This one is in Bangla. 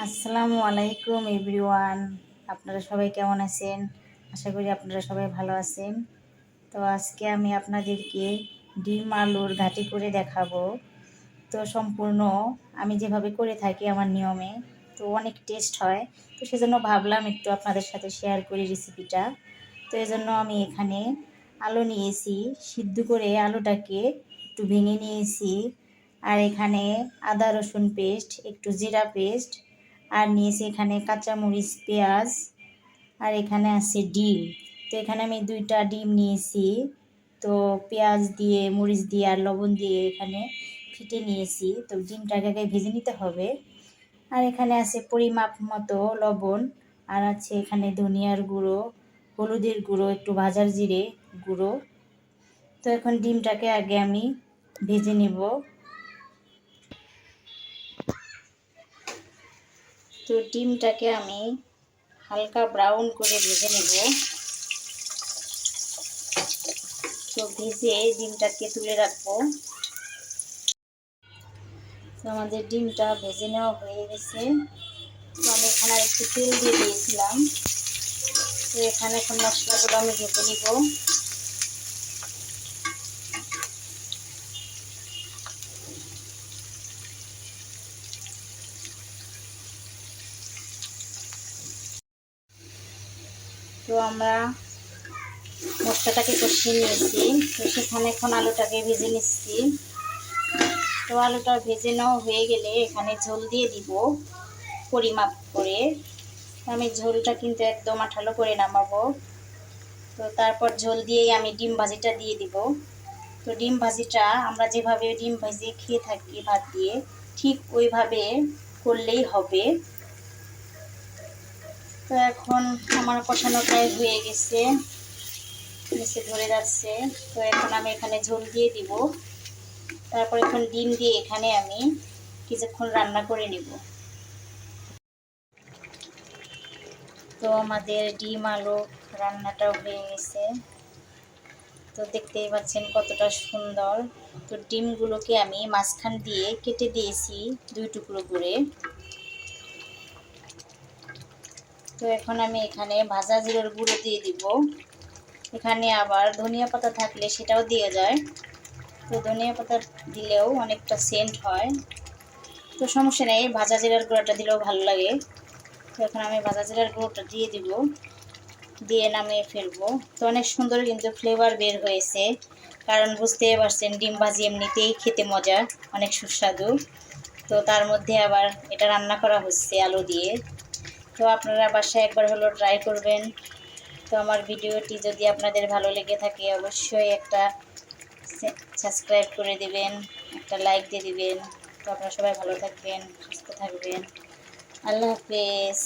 আসসালামু আলাইকুম এভরিওয়ান। আপনারা সবাই কেমন আছেন? আশা করি আপনারা সবাই ভালো আছেন। তো আজকে আমি আপনাদেরকে ডিম আলুর ঘাটি করে দেখাবো। তো সম্পূর্ণ আমি যেভাবে করে থাকি আমার নিয়মে, তো অনেক টেস্ট হয়। তো সেজন্য ভাবলাম একটু আপনাদের সাথে শেয়ার করি রেসিপিটা। তো এজন্য আমি এখানে আলু নিয়েছি, সিদ্ধ করে আলুটাকে একটু ভেঙে নিয়েছি। আর এখানে আদা রসুন পেস্ট, একটু জিরা পেস্ট, আর নিয়েছি এখানে কাঁচামরিচ, পেঁয়াজ, আর এখানে আছে ডিম। তো এখানে আমি 2টা ডিম নিয়েছি। তো পেঁয়াজ দিয়ে, মরিচ দিয়ে আর লবণ দিয়ে এখানে ফেটে নিয়েছি। তো ডিমটাকে আগে ভেজে নিতে হবে। আর এখানে আছে পরিমাপ মতো লবণ, আর আছে এখানে ধনিয়ার গুঁড়ো, হলুদের গুঁড়ো, একটু ভাজার জিরে গুঁড়ো। তো এখন ডিমটাকে আগে আমি ভেজে নেব। তো ডিমটাকে আমি হালকা ব্রাউন করে ভেজে নেব। তো ভেজে ডিমটাকে তুলে রাখবো। তো আমাদের ডিমটা ভেজে নেওয়া হয়ে গেছে। তো আমি এখানে আর একটু তেল দিয়ে দিয়েছিলাম। তো এখানে এখন মশলাগুলো আমি ভেজে নিব। তো আমরা মশলাটাকে কষিয়ে নিয়েছি। তো সেখানে এখন আলুটাকে ভেজে নিচ্ছি। তো আলুটা ভেজে নেওয়া হয়ে গেলে এখানে ঝোল দিয়ে দিব পরিমাপ করে। আমি ঝোলটা কিন্তু একদম আঠালো করে নামাবো। তো তারপর ঝোল দিয়েই আমি ডিম ভাজিটা দিয়ে দিব। তো ডিম ভাজিটা আমরা যেভাবে ডিম ভাজি খেয়ে থাকি ভাত দিয়ে, ঠিক ওইভাবে করলেই হবে। তো এখন আমার কষানো প্রায় হয়ে গেছে, নিচে ধরে যাচ্ছে। তো এখন আমি এখানে ঝোল দিয়ে দিব। তারপর এখন ডিম দিয়ে এখানে আমি কিছুক্ষণ রান্না করে নিব। তো আমাদের ডিম আলু রান্নাটাও হয়ে গেছে। তো দেখতেই পাচ্ছেন কতটা সুন্দর। তো ডিমগুলোকে আমি মাঝখান দিয়ে কেটে দিয়েছি 2 টুকরো করে। তো এখন আমি এখানে ভাজা জিরার গুঁড়ো দিয়ে দিব। এখানে আবার ধনিয়া পাতা থাকলে সেটাও দিয়ে যায়। তো ধনিয়া পাতা দিলেও অনেকটা সেন্ট হয়। তো সমস্যা নেই, ভাজা জিরার গুঁড়োটা দিলেও ভালো লাগে। তো এখন আমি ভাজা জিরার গুঁড়োটা দিয়ে দিব, দিয়ে নামিয়ে ফেলবো। তো অনেক সুন্দর কিন্তু ফ্লেভার বের হয়েছে, কারণ বুঝতেই পারছেন ডিম ভাজি এমনিতেই খেতে মজা, অনেক সুস্বাদু। তো তার মধ্যে আবার এটা রান্না করা হচ্ছে আলু দিয়ে। তো আপনারা বাসায় একবার হলো ট্রাই করবেন। তো আমার ভিডিওটি যদি আপনাদের ভালো লেগে থাকে অবশ্যই একটা সাবস্ক্রাইব করে দিবেন, একটা লাইক দিয়ে দিবেন। তো আপনারা সবাই ভালো থাকবেন, সুস্থ থাকবেন। আল্লাহ হাফেজ।